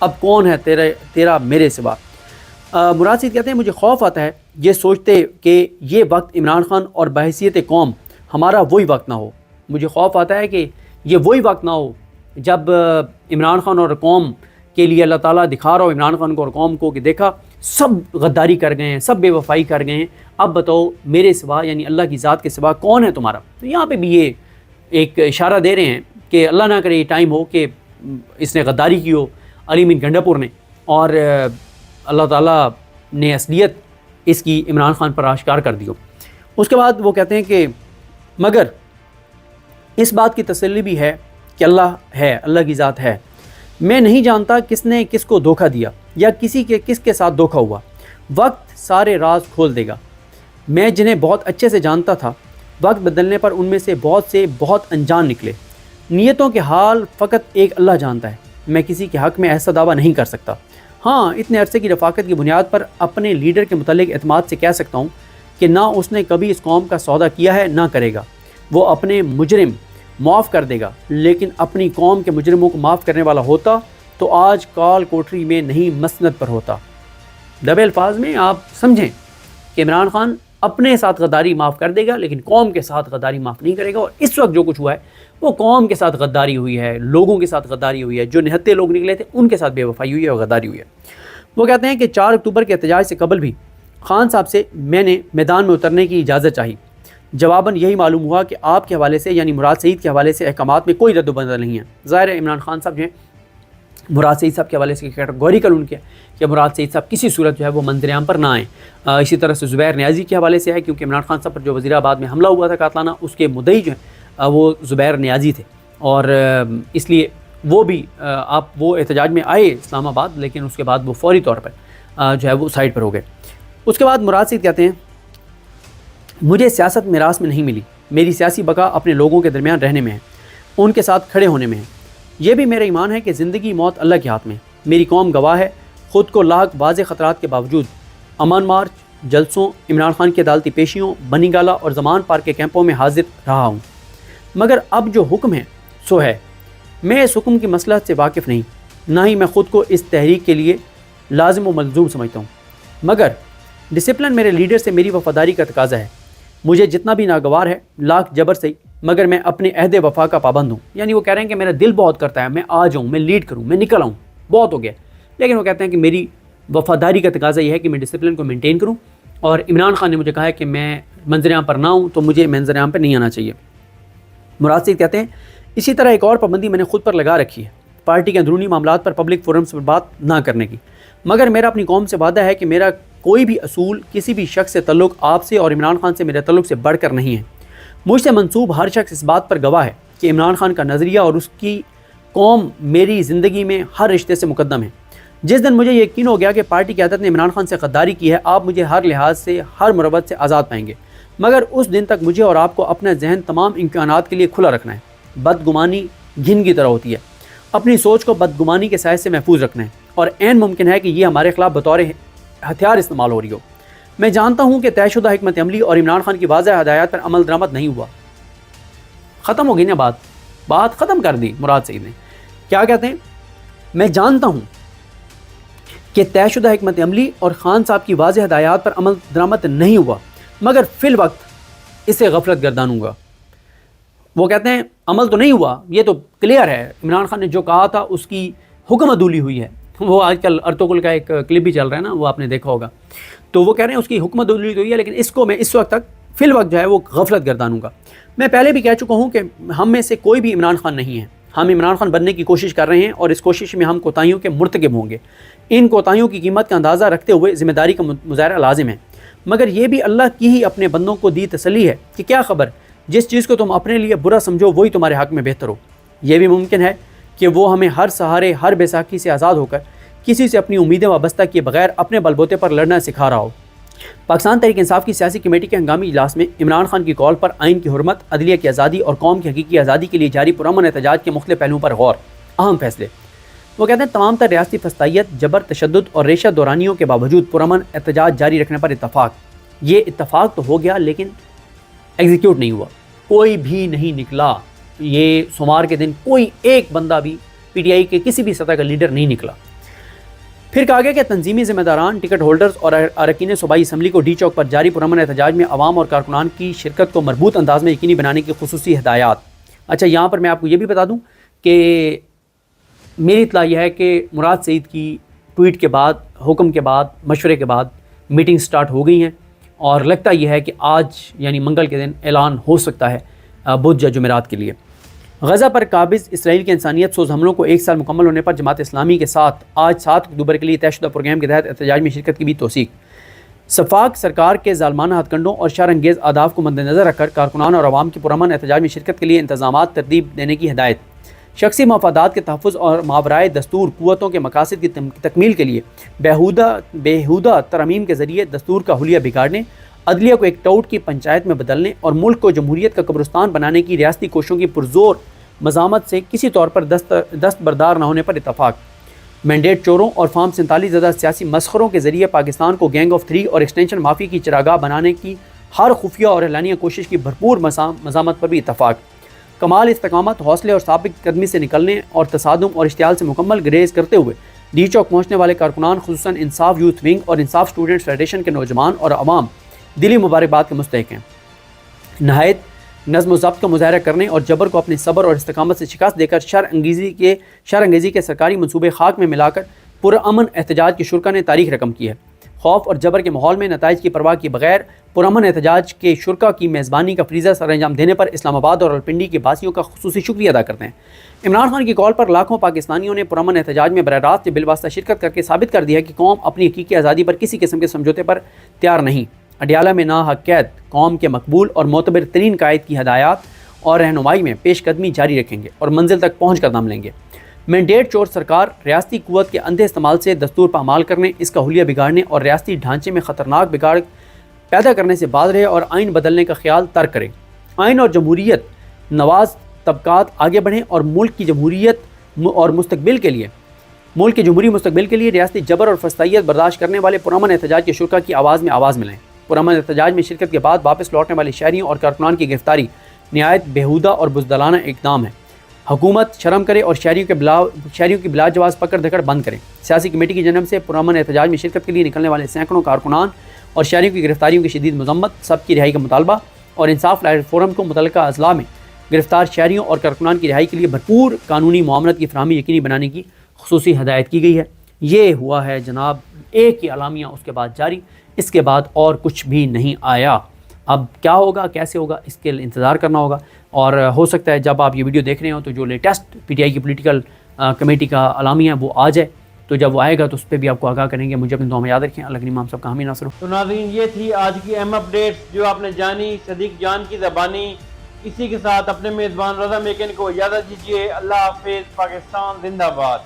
اب کون ہے تیرا میرے سوا۔ مراد سعید کہتے ہیں مجھے خوف آتا ہے یہ سوچتے کہ یہ وقت عمران خان اور بحیثیت قوم ہمارا وہی وقت نہ ہو۔ مجھے خوف آتا ہے کہ یہ وہی وقت نہ ہو جب عمران خان اور قوم کے لیے اللہ تعالیٰ دکھا رہا ہو عمران خان کو اور قوم کو کہ دیکھا سب غداری کر گئے ہیں، سب بے وفائی کر گئے ہیں، اب بتاؤ میرے سوا یعنی اللہ کی ذات کے سوا کون ہے تمہارا۔ تو یہاں پہ بھی یہ ایک اشارہ دے رہے ہیں کہ اللہ نہ کرے یہ ٹائم ہو کہ اس نے غداری کی ہو علی مین گنڈا پور نے، اور اللہ تعالیٰ نے اصلیت اس کی عمران خان پر آشکار کر دی ہو۔ اس کے بعد وہ کہتے ہیں کہ مگر اس بات کی تسلی بھی ہے کہ اللہ ہے، اللہ کی ذات ہے۔ میں نہیں جانتا کس نے کس کو دھوکہ دیا یا کس کے ساتھ دھوکہ ہوا، وقت سارے راز کھول دے گا۔ میں جنہیں بہت اچھے سے جانتا تھا وقت بدلنے پر ان میں سے بہت انجان نکلے۔ نیتوں کے حال فقط ایک اللہ جانتا ہے، میں کسی کے حق میں ایسا دعویٰ نہیں کر سکتا۔ ہاں اتنے عرصے کی رفاقت کی بنیاد پر اپنے لیڈر کے متعلق اعتماد سے کہہ سکتا ہوں کہ نہ اس نے کبھی اس قوم کا سودا کیا ہے نہ کرے گا۔ وہ اپنے مجرم معاف کر دے گا، لیکن اپنی قوم کے مجرموں کو معاف کرنے والا ہوتا تو آج کال کوٹری میں نہیں مسند پر ہوتا۔ دبے الفاظ میں آپ سمجھیں کہ عمران خان اپنے ساتھ غداری معاف کر دے گا لیکن قوم کے ساتھ غداری معاف نہیں کرے گا، اور اس وقت جو کچھ ہوا ہے وہ قوم کے ساتھ غداری ہوئی ہے، لوگوں کے ساتھ غداری ہوئی ہے، جو نہتے لوگ نکلے تھے ان کے ساتھ بے وفائی ہوئی ہے اور غداری ہوئی ہے۔ وہ کہتے ہیں کہ 4 اکتوبر کے احتجاج سے قبل بھی خان صاحب سے میں نے میدان میں اترنے کی اجازت چاہی، جواباً یہی معلوم ہوا کہ آپ کے حوالے سے یعنی مراد سعید کے حوالے سے احکامات میں کوئی رد و بدل نہیں ہے۔ ظاہر ہے عمران خان صاحب جو ہیں مراد سعید صاحب کے حوالے سے کیٹیگوریکل ان کے کہ مراد سعید صاحب کسی صورت جو ہے وہ منظر عام پر نہ آئیں۔ اسی طرح سے زبیر نیازی کے حوالے سے ہے کیونکہ عمران خان صاحب پر جو وزیر آباد میں حملہ ہوا تھا قاتلانہ، اس کے مدعی جو ہیں وہ زبیر نیازی تھے، اور اس لیے وہ بھی وہ احتجاج میں آئے اسلام آباد، لیکن اس کے بعد وہ فوری طور پر جو ہے وہ سائڈ پر ہو گئے۔ اس کے بعد مراد سعید کہتے ہیں مجھے سیاست میراث میں نہیں ملی، میری سیاسی بقا اپنے لوگوں کے درمیان رہنے میں ہے، ان کے ساتھ کھڑے ہونے میں ہے۔ یہ بھی میرا ایمان ہے کہ زندگی موت اللہ کے ہاتھ میں، میری قوم گواہ ہے، خود کو لاکھ واضح خطرات کے باوجود امان مارچ، جلسوں، عمران خان کی عدالتی پیشیوں، بنی گالہ اور زمان پارک کے کیمپوں میں حاضر رہا ہوں، مگر اب جو حکم ہے سو ہے۔ میں اس حکم کی مصلحت سے واقف نہیں، نہ ہی میں خود کو اس تحریک کے لیے لازم و ملزوم سمجھتا ہوں، مگر ڈسپلن میرے لیڈر سے میری وفاداری کا تقاضا ہے۔ مجھے جتنا بھی ناگوار ہے لاکھ جبر سے، مگر میں اپنے عہد وفا کا پابند ہوں۔ یعنی وہ کہہ رہے ہیں کہ میرا دل بہت کرتا ہے میں آ جاؤں، میں لیڈ کروں، میں نکل آؤں، بہت ہو گیا، لیکن وہ کہتے ہیں کہ میری وفاداری کا تقاضا یہ ہے کہ میں ڈسپلن کو مینٹین کروں، اور عمران خان نے مجھے کہا ہے کہ میں منظر عام پر نہ ہوں تو مجھے منظر عام پر نہیں آنا چاہیے۔ مراد سعید کہتے ہیں اسی طرح ایک اور پابندی میں نے خود پر لگا رکھی ہے، پارٹی کے اندرونی معاملات پر پبلک فورمز پر بات نہ کرنے کی، مگر میرا اپنی قوم سے وعدہ ہے کہ میرا کوئی بھی اصول کسی بھی شخص سے تعلق آپ سے اور عمران خان سے میرے تعلق سے بڑھ کر نہیں ہے۔ مجھ سے منسوب ہر شخص اس بات پر گواہ ہے کہ عمران خان کا نظریہ اور اس کی قوم میری زندگی میں ہر رشتے سے مقدم ہے۔ جس دن مجھے یقین ہو گیا کہ پارٹی قیادت نے عمران خان سے غداری کی ہے، آپ مجھے ہر لحاظ سے ہر مروت سے آزاد پائیں گے، مگر اس دن تک مجھے اور آپ کو اپنا ذہن تمام امکانات کے لیے کھلا رکھنا ہے۔ بدگمانی گھن کی طرح ہوتی ہے، اپنی سوچ کو بدگمانی کے سائے سے محفوظ رکھنا ہے، اور عین ممکن ہے کہ یہ ہمارے خلاف بطور ہتھیار استعمال ہو رہی ہو۔ میں جانتا ہوں کہ طے شدہ حکمت عملی اور عمران خان کی واضح ہدایات پر عمل درآمد نہیں ہوا۔ ختم ہو گئی نا بات ختم کر دی مراد سعید نے۔ کیا کہتے ہیں؟ میں جانتا ہوں کہ طے شدہ حکمت عملی اور خان صاحب کی واضح ہدایات پر عمل درآمد نہیں ہوا، مگر فی الوقت اسے غفلت گردانوں گا۔ وہ کہتے ہیں عمل تو نہیں ہوا، یہ تو کلیئر ہے، عمران خان نے جو کہا تھا اس کی حکم عدولی ہوئی ہے۔ وہ آج کل ارطغرل کا ایک کلپ بھی چل رہا ہے نا، وہ آپ نے دیکھا ہوگا، تو وہ کہہ رہے ہیں اس کی حکم عدولی تو ہوئی ہے، لیکن اس کو میں اس وقت تک فی الوقت جو ہے وہ غفلت گردانوں گا۔ میں پہلے بھی کہہ چکا ہوں کہ ہم میں سے کوئی بھی عمران خان نہیں ہے، ہم عمران خان بننے کی کوشش کر رہے ہیں، اور اس کوشش میں ہم کوتاہیوں کے مرتکب ہوں گے۔ ان کوتاہیوں کی قیمت کا اندازہ رکھتے ہوئے ذمہ داری کا مظاہرہ لازم ہے، مگر یہ بھی اللہ کی ہی اپنے بندوں کو دی تسلی ہے کہ کیا خبر، جس چیز کو تم اپنے لیے برا سمجھو وہی تمہارے حق میں بہتر ہو۔ یہ بھی ممکن ہے کہ وہ ہمیں ہر سہارے، ہر بیساکھی سے آزاد ہو کر کسی سے اپنی امیدیں وابستہ کیے بغیر اپنے بلبوتے پر لڑنا سکھا رہا ہو۔ پاکستان تحریک انصاف کی سیاسی کمیٹی کے ہنگامی اجلاس میں عمران خان کی کال پر آئین کی حرمت، عدلیہ کی آزادی اور قوم کی حقیقی آزادی کے لیے جاری پرامن احتجاج کے مختلف پہلوؤں پر غور، اہم فیصلے۔ وہ کہتے ہیں تمام تر ریاستی فسطائیت، جبر، تشدد اور ریشہ دورانیوں کے باوجود پرامن احتجاج جاری رکھنے پر اتفاق۔ یہ اتفاق تو ہو گیا لیکن ایگزیکیوٹ نہیں ہوا، کوئی بھی نہیں نکلا۔ یہ سوموار کے دن کوئی ایک بندہ بھی پی ٹی آئی کے کسی بھی سطح کا لیڈر نہیں نکلا۔ پھر کہا گیا کہ تنظیمی ذمہ داران، ٹکٹ ہولڈرز اور اراکین صوبائی اسمبلی کو ڈی چوک پر جاری پرامن احتجاج میں عوام اور کارکنان کی شرکت کو مربوط انداز میں یقینی بنانے کی خصوصی ہدایات۔ اچھا، یہاں پر میں آپ کو یہ بھی بتا دوں کہ میری اطلاع یہ ہے کہ مراد سعید کی ٹویٹ کے بعد، حکم کے بعد، مشورے کے بعد میٹنگ سٹارٹ ہو گئی ہیں، اور لگتا یہ ہے کہ آج یعنی منگل کے دن اعلان ہو سکتا ہے بدھ یا جمعرات کے لیے۔ غزہ پر قابض اسرائیل کے انسانیت سوز حملوں کو 1 سال مکمل ہونے پر جماعت اسلامی کے ساتھ آج 7 اکتوبر کے لیے طے شدہ پروگرام کے تحت احتجاج میں شرکت کی بھی توثیق۔ سفاق سرکار کے ظالمانہ ہتھ کنڈوں اور شر انگیز اہداف کو مد نظر رکھ کر کارکنان اور عوام کی پرامن احتجاج میں شرکت کے لیے انتظامات ترتیب دینے کی ہدایت۔ شخصی مفادات کے تحفظ اور ماورائے دستور قوتوں کے مقاصد کی تکمیل کے لیے بیہودہ ترامیم کے ذریعے دستور کا حلیہ بگاڑنے، عدلیہ کو ایک ٹاؤٹ کی پنچایت میں بدلنے اور ملک کو جمہوریت کا قبرستان بنانے کی ریاستی کوششوں کی پرزور مزاحمت سے کسی طور پر دستبردار نہ ہونے پر اتفاق۔ مینڈیٹ چوروں اور فارم 47 زدہ سیاسی مسخروں کے ذریعے پاکستان کو گینگ آف 3 اور ایکسٹینشن مافی کی چراگاہ بنانے کی ہر خفیہ اور اعلانیہ کوشش کی بھرپور مزاحمت پر بھی اتفاق۔ کمال استقامت، حوصلے اور ثابت قدمی سے نکلنے اور تصادم اور اشتعال سے مکمل گریز کرتے ہوئے ڈی چوک پہنچنے والے کارکنان، خصوصاً انصاف یوتھ ونگ اور انصاف اسٹوڈنٹس فیڈریشن کے نوجوان اور عوام دلی مبارکباد کے مستحق ہیں۔ نہایت نظم و ضبط کا مظاہرہ کرنے اور جبر کو اپنے صبر اور استقامت سے شکست دے کر شر انگیزی کے سرکاری منصوبے خاک میں ملا کر پرامن احتجاج کے شرکا نے تاریخ رقم کی ہے۔ خوف اور جبر کے ماحول میں نتائج کی پرواہ کیے بغیر پرامن احتجاج کے شرکا کی میزبانی کا فریضہ سر انجام دینے پر اسلام آباد اور راولپنڈی کے باسیوں کا خصوصی شکریہ ادا کرتے ہیں۔ عمران خان کی کال پر لاکھوں پاکستانیوں نے پرامن احتجاج میں براہ راست بالواسطہ شرکت کر کے ثابت کر دیا کہ قوم اپنی حقیقی آزادی پر کسی قسم کے سمجھوتے پر تیار نہیں۔ اڈیالہ میں ناحق قید قوم کے مقبول اور معتبر ترین قائد کی ہدایات اور رہنمائی میں پیش قدمی جاری رکھیں گے اور منزل تک پہنچ کر دم لیں گے۔ مینڈیٹ چور سرکار ریاستی قوت کے اندھے استعمال سے دستور پامال کرنے، اس کا حلیہ بگاڑنے اور ریاستی ڈھانچے میں خطرناک بگاڑ پیدا کرنے سے باز رہے اور آئین بدلنے کا خیال ترک کرے۔ آئین اور جمہوریت نواز طبقات آگے بڑھیں اور ملک کی جمہوریت اور مستقبل کے لیے ریاستی جبر اور فسطائیت برداشت کرنے والے پرامن احتجاج کے شرکا کی آواز میں آواز ملائیں۔ پرامن احتجاج میں شرکت کے بعد واپس لوٹنے والے شہریوں اور کارکنان کی گرفتاری نہایت بیہودہ اور بزدلانہ اقدام ہے۔ حکومت شرم کرے اور شہریوں کی بلا جواز پکڑ دھکڑ بند کریں۔ سیاسی کمیٹی کی جانب سے پرامن احتجاج میں شرکت کے لیے نکلنے والے سینکڑوں کارکنان اور شہریوں کی گرفتاریوں کی شدید مذمت، سب کی رہائی کا مطالبہ اور انصاف لائٹ فورم کو متعلقہ اضلاع میں گرفتار شہریوں اور کارکنان کی رہائی کے لیے بھرپور قانونی معاملت کی فراہمی یقینی بنانے کی خصوصی ہدایت کی گئی ہے۔ یہ ہوا ہے جناب ایک ہی اعلامیہ اس کے بعد جاری، اس کے بعد اور کچھ بھی نہیں آیا۔ اب کیا ہوگا، کیسے ہوگا، اس کے لیے انتظار کرنا ہوگا، اور ہو سکتا ہے جب آپ یہ ویڈیو دیکھ رہے ہو تو جو لیٹسٹ پی ٹی آئی کی پولیٹیکل کمیٹی کا اعلامیہ وہ آ جائے، تو جب وہ آئے گا تو اس پہ بھی آپ کو آگاہ کریں گے۔ مجھے اپنی دعا میں یاد رکھیں۔ اللہ کریم ہم سب کا حامی ناصر ہو۔ تو ناظرین، یہ تھی آج کی اہم اپڈیٹس جو آپ نے جانی صدیق جان کی زبانی۔ اسی کے ساتھ اپنے میزبان رضا میکن کو اجازت دیجیے۔ اللہ حافظ۔ پاکستان زندہ باد۔